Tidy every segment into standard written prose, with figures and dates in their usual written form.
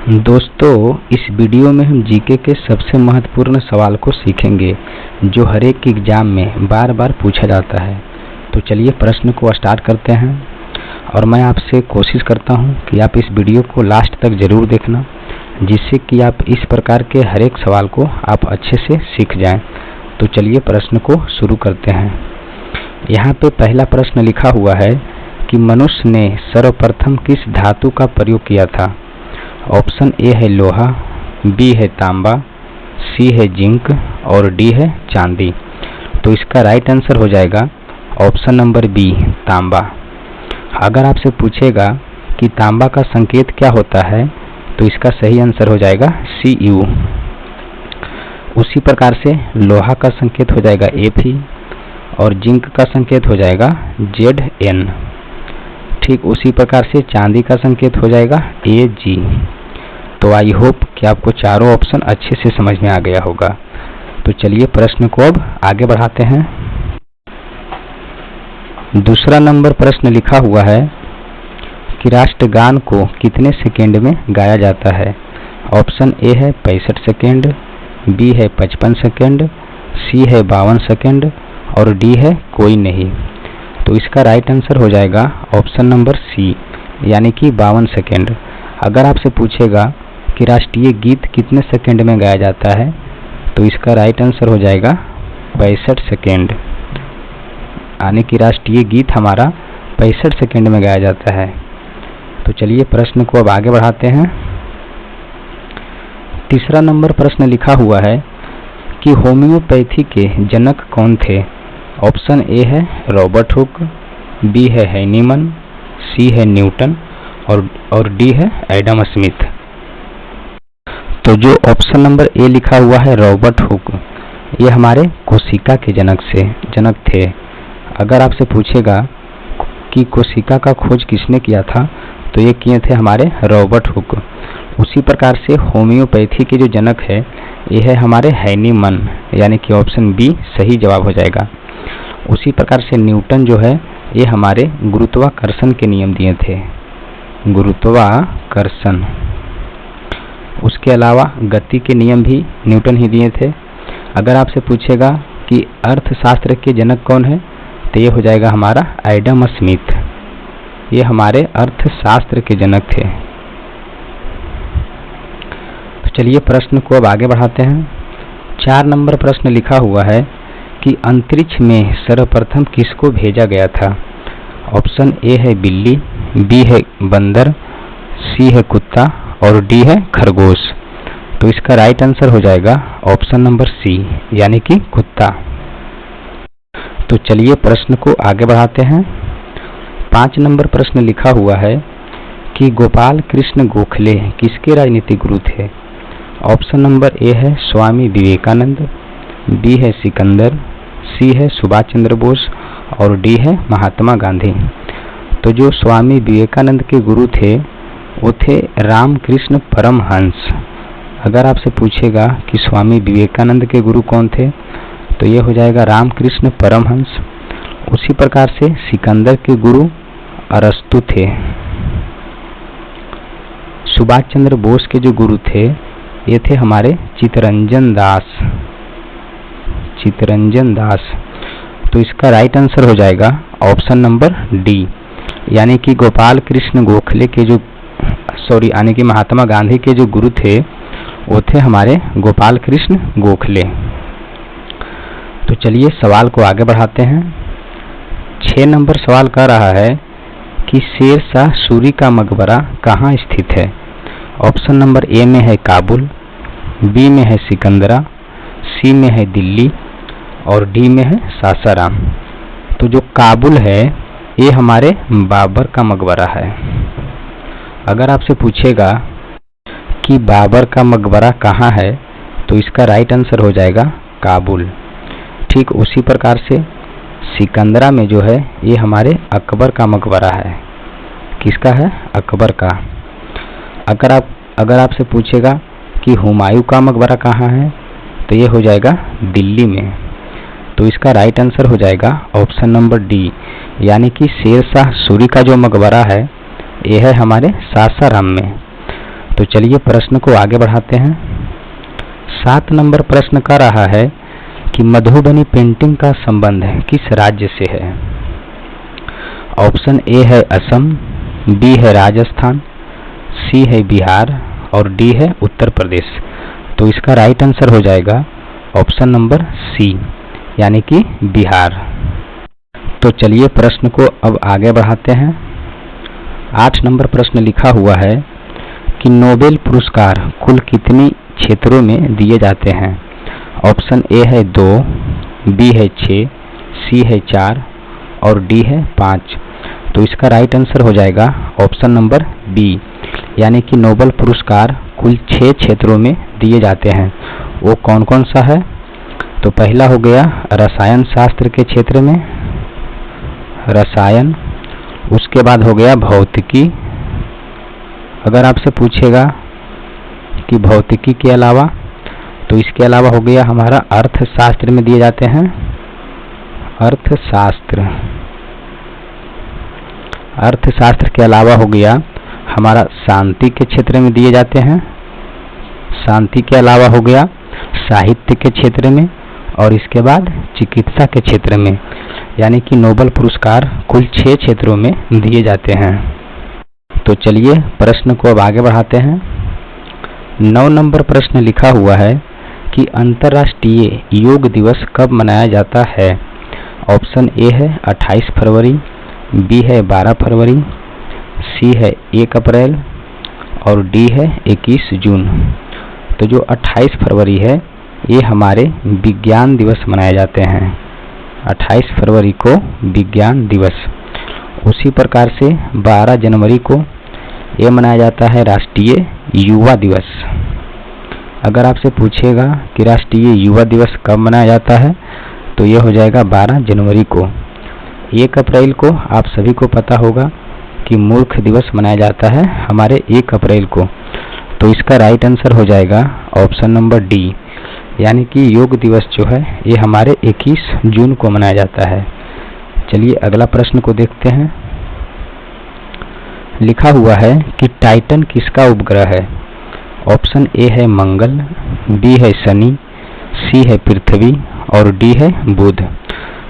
दोस्तों, इस वीडियो में हम जीके के सबसे महत्वपूर्ण सवाल को सीखेंगे जो हर एक एग्जाम में बार बार पूछा जाता है। तो चलिए प्रश्न को स्टार्ट करते हैं और मैं आपसे कोशिश करता हूं कि आप इस वीडियो को लास्ट तक जरूर देखना, जिससे कि आप इस प्रकार के हर एक सवाल को आप अच्छे से सीख जाएं। तो चलिए प्रश्न को शुरू करते हैं। यहाँ पे पहला प्रश्न लिखा हुआ है कि मनुष्य ने सर्वप्रथम किस धातु का प्रयोग किया था। ऑप्शन ए है लोहा, बी है तांबा, सी है जिंक और डी है चांदी। तो इसका राइट आंसर हो जाएगा ऑप्शन नंबर बी, तांबा। अगर आपसे पूछेगा कि तांबा का संकेत क्या होता है तो इसका सही आंसर हो जाएगा Cu। उसी प्रकार से लोहा का संकेत हो जाएगा Fe और जिंक का संकेत हो जाएगा Zn। ठीक उसी प्रकार से चांदी का संकेत हो जाएगा Ag। तो आई होप कि आपको चारों ऑप्शन अच्छे से समझ में आ गया होगा। तो चलिए प्रश्न को अब आगे बढ़ाते हैं। दूसरा नंबर प्रश्न लिखा हुआ है कि राष्ट्रगान को कितने सेकेंड में गाया जाता है। ऑप्शन ए है 65 सेकेंड, बी है 55 सेकेंड, सी है 52 सेकेंड और डी है कोई नहीं। तो इसका राइट आंसर हो जाएगा ऑप्शन नंबर सी, यानी कि 52 सेकेंड। अगर आपसे पूछेगा कि राष्ट्रीय गीत कितने सेकेंड में गाया जाता है तो इसका राइट आंसर हो जाएगा 65 सेकेंड, यानी कि राष्ट्रीय गीत हमारा 65 सेकेंड में गाया जाता है। तो चलिए प्रश्न को अब आगे बढ़ाते हैं। तीसरा नंबर प्रश्न लिखा हुआ है कि होम्योपैथी के जनक कौन थे। ऑप्शन ए है रॉबर्ट हुक, बी है हैनीमन, सी है न्यूटन और डी है एडम स्मिथ। तो जो ऑप्शन नंबर ए लिखा हुआ है रॉबर्ट हुक, ये हमारे कोशिका के जनक थे। अगर आपसे पूछेगा कि कोशिका का खोज किसने किया था तो ये किए थे हमारे रॉबर्ट हुक। उसी प्रकार से होम्योपैथी के जो जनक है ये है हमारे हैनीमन, यानी कि ऑप्शन बी सही जवाब हो जाएगा। उसी प्रकार से न्यूटन जो है ये हमारे गुरुत्वाकर्षण के नियम दिए थे, गुरुत्वाकर्षण। उसके अलावा गति के नियम भी न्यूटन ही दिए थे। अगर आपसे पूछेगा कि अर्थशास्त्र के जनक कौन है तो ये हो जाएगा हमारा एडम स्मिथ। ये हमारे अर्थशास्त्र के जनक थे। तो चलिए प्रश्न को अब आगे बढ़ाते हैं। 4 नंबर प्रश्न लिखा हुआ है कि अंतरिक्ष में सर्वप्रथम किसको भेजा गया था। ऑप्शन ए है बिल्ली, बी है बंदर, सी है कुत्ता और डी है खरगोश। तो इसका राइट आंसर हो जाएगा ऑप्शन नंबर सी, यानी कि कुत्ता। तो चलिए प्रश्न को आगे बढ़ाते हैं। 5 नंबर प्रश्न लिखा हुआ है कि गोपाल कृष्ण गोखले किसके राजनीतिक गुरु थे। ऑप्शन नंबर ए है स्वामी विवेकानंद, बी है सिकंदर, सी है सुभाष चंद्र बोस और डी है महात्मा गांधी। तो जो स्वामी विवेकानंद के गुरु थे वो थे रामकृष्ण परमहंस। अगर आपसे पूछेगा कि स्वामी विवेकानंद के गुरु कौन थे तो ये हो जाएगा रामकृष्ण परमहंस। उसी प्रकार से सिकंदर के गुरु अरस्तु थे। सुभाष चंद्र बोस के जो गुरु थे ये थे हमारे चित्तरंजन दास। तो इसका राइट आंसर हो जाएगा ऑप्शन नंबर डी, यानी कि गोपाल कृष्ण गोखले के यानी कि महात्मा गांधी के जो गुरु थे वो थे हमारे गोपाल कृष्ण गोखले। तो चलिए सवाल को आगे बढ़ाते हैं। 6 नंबर सवाल कह रहा है कि शेरशाह सूरी का मकबरा कहाँ स्थित है। ऑप्शन नंबर ए में है काबुल, बी में है सिकंदरा, सी में है दिल्ली और डी में है सासाराम। तो जो काबुल है ये हमारे बाबर का मकबरा है। अगर आपसे पूछेगा कि बाबर का मकबरा कहाँ है तो इसका राइट आंसर हो जाएगा काबुल। ठीक उसी प्रकार से सिकंदरा में जो है ये हमारे अकबर का मकबरा है। किसका है? अकबर का। अगर आपसे पूछेगा कि हुमायूं का मकबरा कहाँ है तो ये हो जाएगा दिल्ली में। तो इसका राइट आंसर हो जाएगा ऑप्शन नंबर डी, यानी कि शेरशाह सूरी का जो मकबरा है ये है हमारे सासाराम में। तो चलिए प्रश्न को आगे बढ़ाते हैं। 7 नंबर प्रश्न का रहा है कि मधुबनी पेंटिंग का संबंध किस राज्य से है। ऑप्शन ए है असम, बी है राजस्थान, सी है बिहार और डी है उत्तर प्रदेश। तो इसका राइट आंसर हो जाएगा ऑप्शन नंबर सी, यानी कि बिहार। तो चलिए प्रश्न को अब आगे बढ़ाते हैं। 8 नंबर प्रश्न लिखा हुआ है कि नोबेल पुरस्कार कुल कितनी क्षेत्रों में दिए जाते हैं। ऑप्शन ए है 2, बी है 6, सी है 4 और डी है 5। तो इसका राइट आंसर हो जाएगा ऑप्शन नंबर बी, यानी कि नोबेल पुरस्कार कुल 6 क्षेत्रों में दिए जाते हैं। वो कौन कौन सा है? तो पहला हो गया रसायन शास्त्र के क्षेत्र में, रसायन। उसके बाद हो गया भौतिकी। अगर आपसे पूछेगा कि भौतिकी के अलावा, तो इसके अलावा हो गया हमारा अर्थशास्त्र में दिए जाते हैं, अर्थशास्त्र। अर्थशास्त्र के अलावा हो गया हमारा शांति के क्षेत्र में दिए जाते हैं, शांति के अलावा हो गया साहित्य के क्षेत्र में और इसके बाद चिकित्सा के क्षेत्र में, यानी कि नोबेल पुरस्कार कुल 6 क्षेत्रों में दिए जाते हैं। तो चलिए प्रश्न को अब आगे बढ़ाते हैं। 9 नंबर प्रश्न लिखा हुआ है कि अंतर्राष्ट्रीय योग दिवस कब मनाया जाता है। ऑप्शन ए है 28 फरवरी, बी है 12 फरवरी, सी है 1 अप्रैल और डी है 21 जून। तो जो 28 फरवरी है ये हमारे विज्ञान दिवस मनाए जाते हैं, 28 फरवरी को विज्ञान दिवस। उसी प्रकार से 12 जनवरी को ये मनाया जाता है राष्ट्रीय युवा दिवस। अगर आपसे पूछेगा कि राष्ट्रीय युवा दिवस कब मनाया जाता है, तो ये हो जाएगा 12 जनवरी को। 1 अप्रैल को आप सभी को पता होगा कि मूर्ख दिवस मनाया जाता है हमारे 1 अप्रैल को। तो इसका राइट आंसर हो जाएगा ऑप्शन नंबर डी, यानी कि योग दिवस जो है ये हमारे 21 जून को मनाया जाता है। चलिए अगला प्रश्न को देखते हैं। लिखा हुआ है कि टाइटन किसका उपग्रह है। ऑप्शन ए है मंगल, बी है शनि, सी है पृथ्वी और डी है बुध।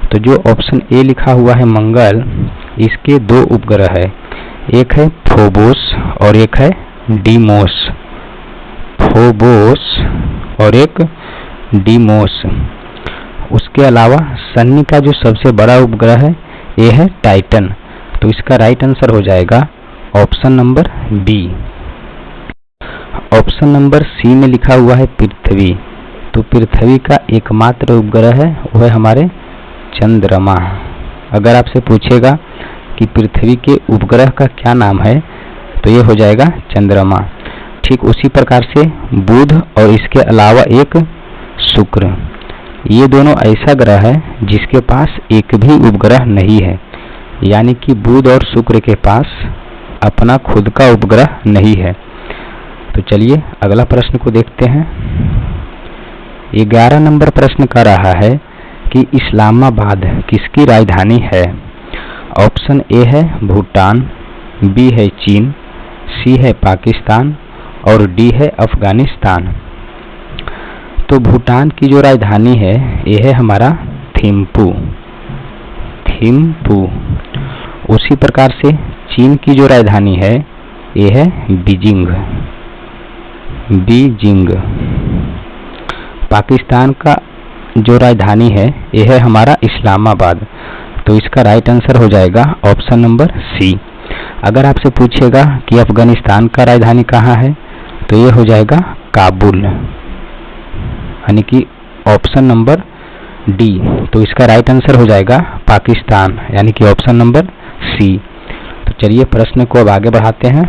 तो जो ऑप्शन ए लिखा हुआ है मंगल, इसके 2 उपग्रह है, एक है फोबोस और एक है डीमोस। फोबोस और एक डीमोस। उसके अलावा शनि का जो सबसे बड़ा उपग्रह है ये है टाइटन। तो इसका राइट आंसर हो जाएगा option number B. Option number C में लिखा हुआ है पृथ्वी। तो पृथ्वी का एकमात्र उपग्रह है वो है हमारे चंद्रमा। अगर आपसे पूछेगा कि पृथ्वी के उपग्रह का क्या नाम है, तो ये हो जाएगा चंद्रमा। ठीक उसी प्रकार से बुध और इसके अलावा एक शुक्र, ये दोनों ऐसा ग्रह है जिसके पास एक भी उपग्रह नहीं है, यानी कि बुध और शुक्र के पास अपना खुद का उपग्रह नहीं है। तो चलिए अगला प्रश्न को देखते हैं। 11 नंबर प्रश्न का रहा है कि इस्लामाबाद किसकी राजधानी है। ऑप्शन ए है भूटान, बी है चीन, सी है पाकिस्तान और डी है अफगानिस्तान। तो भूटान की जो राजधानी है ये है हमारा थिम्पू, थिम्पू। उसी प्रकार से चीन की जो राजधानी है ये है बीजिंग, बीजिंग। पाकिस्तान का जो राजधानी है ये है हमारा इस्लामाबाद। तो इसका राइट आंसर हो जाएगा ऑप्शन नंबर सी। अगर आपसे पूछेगा कि अफगानिस्तान का राजधानी कहाँ है, तो ये हो जाएगा काबुल, यानी कि ऑप्शन नंबर डी। तो इसका राइट आंसर हो जाएगा पाकिस्तान, यानी कि ऑप्शन नंबर सी। तो चलिए प्रश्न को अब आगे बढ़ाते हैं।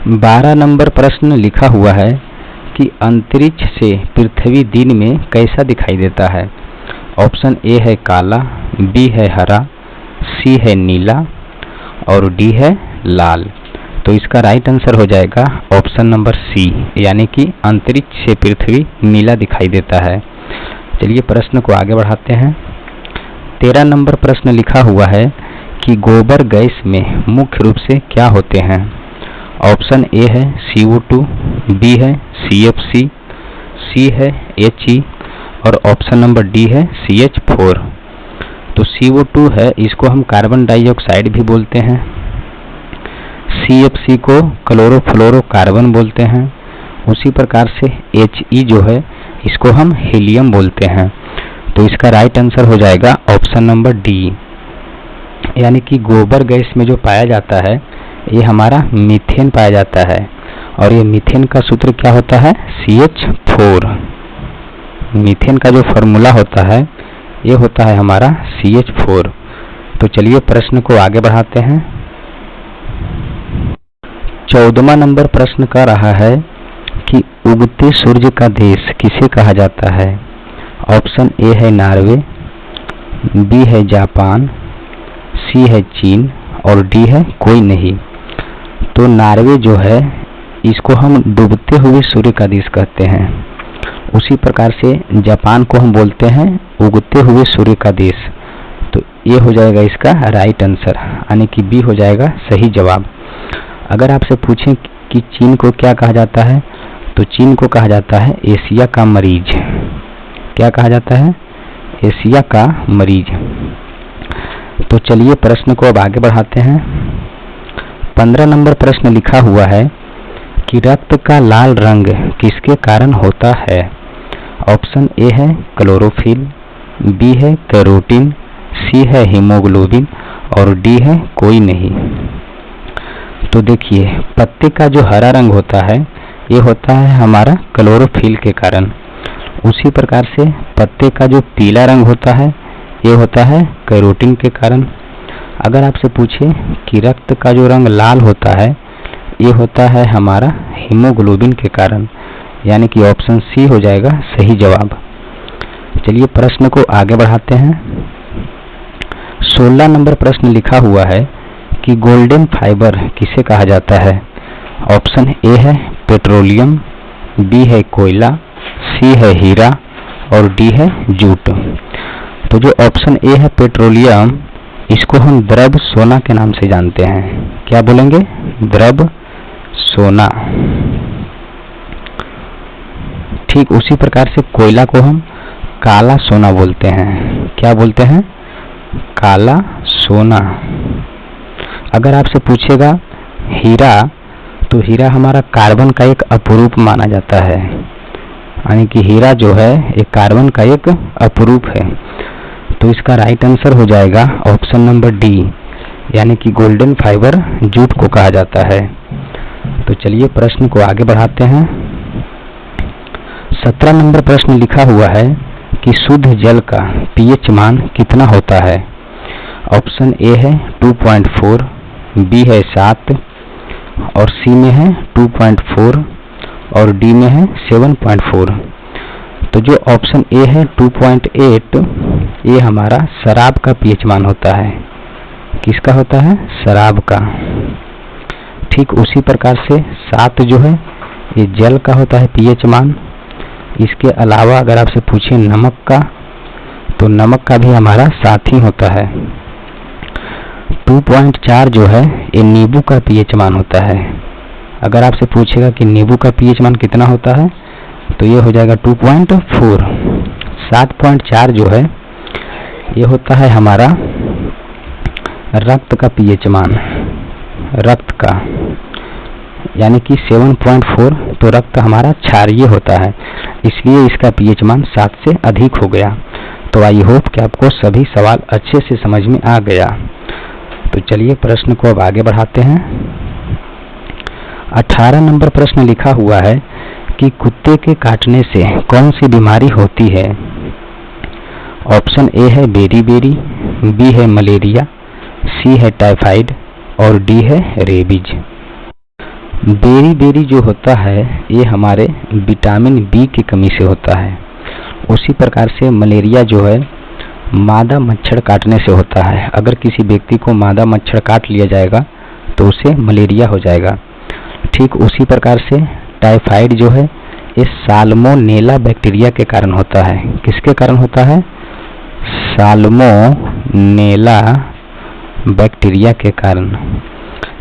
12 नंबर प्रश्न लिखा हुआ है कि अंतरिक्ष से पृथ्वी दिन में कैसा दिखाई देता है। ऑप्शन ए है काला, बी है हरा, सी है नीला और डी है लाल। तो इसका राइट आंसर हो जाएगा ऑप्शन नंबर सी, यानी कि अंतरिक्ष से पृथ्वी नीला दिखाई देता है। चलिए प्रश्न को आगे बढ़ाते हैं। 13 नंबर प्रश्न लिखा हुआ है कि गोबर गैस में मुख्य रूप से क्या होते हैं। ऑप्शन ए है CO2, बी है CFC, सी है HE और ऑप्शन नंबर डी है CH4। तो CO2 है, इसको हम कार्बन डाइऑक्साइड भी बोलते हैं। CFC को क्लोरोफ्लोरोकार्बन बोलते हैं। उसी प्रकार से HE जो है इसको हम हीलियम बोलते हैं। तो इसका राइट आंसर हो जाएगा ऑप्शन नंबर डी, यानी कि गोबर गैस में जो पाया जाता है ये हमारा मीथेन पाया जाता है, और ये मीथेन का सूत्र क्या होता है, CH4। मीथेन का जो फॉर्मूला होता है ये होता है हमारा CH4। तो चलिए प्रश्न को आगे बढ़ाते हैं। 14वां नंबर प्रश्न का रहा है कि उगते सूर्य का देश किसे कहा जाता है। ऑप्शन ए है नॉर्वे, बी है जापान, सी है चीन और डी है कोई नहीं। तो नॉर्वे जो है इसको हम डूबते हुए सूर्य का देश कहते हैं। उसी प्रकार से जापान को हम बोलते हैं उगते हुए सूर्य का देश। तो ये हो जाएगा इसका राइट आंसर, यानी कि बी हो जाएगा सही जवाब। अगर आपसे पूछें कि चीन को क्या कहा जाता है, तो चीन को कहा जाता है एशिया का मरीज। क्या कहा जाता है, एशिया का मरीज। तो चलिए प्रश्न को अब आगे बढ़ाते हैं। 15 नंबर प्रश्न लिखा हुआ है कि रक्त का लाल रंग किसके कारण होता है। ऑप्शन ए है क्लोरोफिल, बी है कैरोटीन, सी है हीमोग्लोबिन और डी है कोई नहीं। तो देखिए पत्ते का जो हरा रंग होता है ये होता है हमारा क्लोरोफिल के कारण। उसी प्रकार से पत्ते का जो पीला रंग होता है ये होता है कैरोटीन के कारण। अगर आपसे पूछे कि रक्त का जो रंग लाल होता है ये होता है हमारा हीमोग्लोबिन के कारण, यानी कि ऑप्शन सी हो जाएगा सही जवाब। चलिए प्रश्न को आगे बढ़ाते हैं। 16 नंबर प्रश्न लिखा हुआ है कि गोल्डन फाइबर किसे कहा जाता है। ऑप्शन ए है पेट्रोलियम, बी है कोयला, सी है हीरा और डी है जूट। तो जो ऑप्शन ए है पेट्रोलियम, इसको हम द्रव सोना के नाम से जानते हैं। क्या बोलेंगे, द्रव सोना। ठीक उसी प्रकार से कोयला को हम काला सोना बोलते हैं। क्या बोलते हैं, काला सोना। अगर आपसे पूछेगा हीरा, तो हीरा हमारा कार्बन का एक अपरूप माना जाता है, यानी कि हीरा जो है एक कार्बन का एक अपरूप है। तो इसका राइट आंसर हो जाएगा ऑप्शन नंबर डी, यानी कि गोल्डन फाइबर जूट को कहा जाता है। तो चलिए प्रश्न को आगे बढ़ाते हैं। 17 नंबर प्रश्न लिखा हुआ है कि शुद्ध जल का pH मान कितना होता है। ऑप्शन ए है 2.4, बी है 7 और सी में है 2.4 और डी में है 7.4। तो जो ऑप्शन ए है 2.8 ये हमारा शराब का pH मान होता है। किसका होता है, शराब का। ठीक उसी प्रकार से 7 जो है ये जल का होता है pH मान। इसके अलावा अगर आपसे पूछे नमक का, तो नमक का भी हमारा 7 ही होता है। 2.4 जो है ये नींबू का pH मान होता है। अगर आपसे पूछेगा कि नींबू का pH मान कितना होता है, तो ये हो जाएगा 2.4। 7.4 जो है ये होता है हमारा रक्त का pH मान, रक्त का, यानी कि 7.4 तो रक्त हमारा क्षारीय होता है, इसलिए इसका pH मान 7 से अधिक हो गया। तो आई होप कि आपको सभी सवाल अच्छे से समझ में आ गया। तो चलिए प्रश्न को अब आगे बढ़ाते हैं। 18 नंबर प्रश्न लिखा हुआ है कि कुत्ते के काटने से कौन सी बीमारी होती है। ऑप्शन ए है बेरी, बी है मलेरिया, सी है टाइफाइड और डी है रेबीज। बेरी जो होता है ये हमारे विटामिन बी की कमी से होता है। उसी प्रकार से मलेरिया जो है मादा मच्छर काटने से होता है। अगर किसी व्यक्ति को मादा मच्छर काट लिया जाएगा तो उसे मलेरिया हो जाएगा। ठीक उसी प्रकार से टाइफाइड जो है ये साल्मोनेला बैक्टीरिया के कारण होता है। किसके कारण होता है, साल्मोनेला बैक्टीरिया के कारण।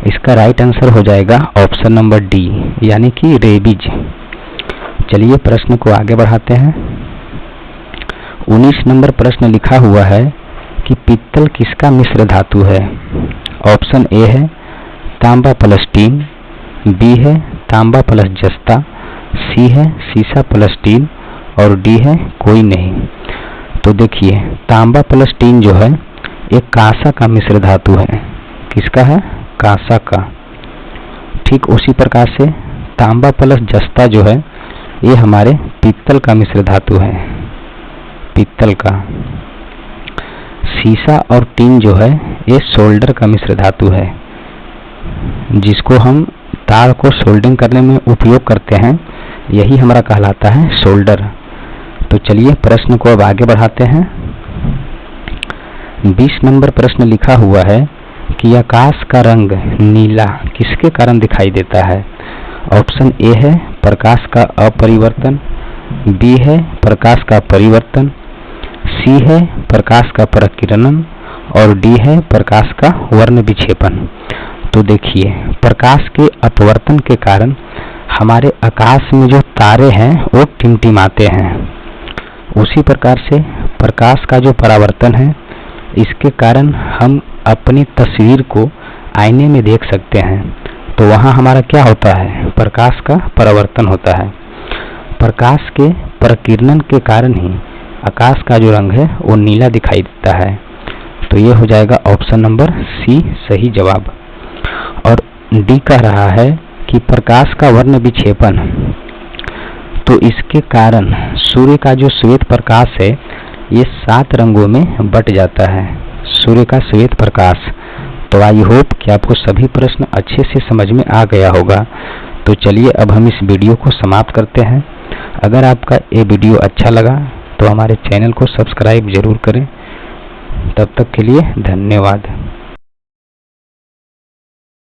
इसका राइट आंसर हो जाएगा ऑप्शन नंबर डी, यानी कि रेबीज। चलिए प्रश्न को आगे बढ़ाते हैं। 19 नंबर प्रश्न लिखा हुआ है कि पित्तल किसका मिश्र धातु है। ऑप्शन ए है तांबा प्लस टीन, बी है तांबा प्लस जस्ता, सी है सीसा प्लस टीन और डी है कोई नहीं। तो देखिए तांबा प्लस टीन जो है एक कांसा का मिश्र धातु है। किसका है? कांसा का। ठीक उसी प्रकार से तांबा प्लस जस्ता जो है ये हमारे पित्तल का मिश्र धातु है, पित्तल का। सीसा और टीन जो है ये सोल्डर का मिश्र धातु है, जिसको हम तार को सोल्डिंग करने में उपयोग करते हैं, यही हमारा कहलाता है सोल्डर। तो चलिए प्रश्न को अब आगे बढ़ाते हैं। 20 नंबर प्रश्न लिखा हुआ है कि आकाश का रंग नीला किसके कारण दिखाई देता है। ऑप्शन ए है प्रकाश का अपरिवर्तन, बी है प्रकाश का परिवर्तन, सी है प्रकाश का प्रकीर्णन और डी है प्रकाश का वर्ण विक्षेपण। तो देखिए प्रकाश के अपवर्तन के कारण हमारे आकाश में जो तारे हैं वो टिमटिमाते हैं। उसी प्रकार से प्रकाश का जो परावर्तन है इसके कारण हम अपनी तस्वीर को आईने में देख सकते हैं। तो वहाँ हमारा क्या होता है? प्रकाश का परावर्तन होता है। प्रकाश के प्रकीर्णन के कारण ही आकाश का जो रंग है वो नीला दिखाई देता है। तो ये हो जाएगा ऑप्शन नंबर सी सही जवाब। और डी कह रहा है कि प्रकाश का वर्ण विक्षेपण, तो इसके कारण सूर्य का जो श्वेत प्रकाश है ये 7 रंगों में बट जाता है, सूर्य का श्वेत प्रकाश। तो आई होप कि आपको सभी प्रश्न अच्छे से समझ में आ गया होगा। तो चलिए अब हम इस वीडियो को समाप्त करते हैं। अगर आपका ये वीडियो अच्छा लगा तो हमारे चैनल को सब्सक्राइब जरूर करें। तब तक के लिए धन्यवाद।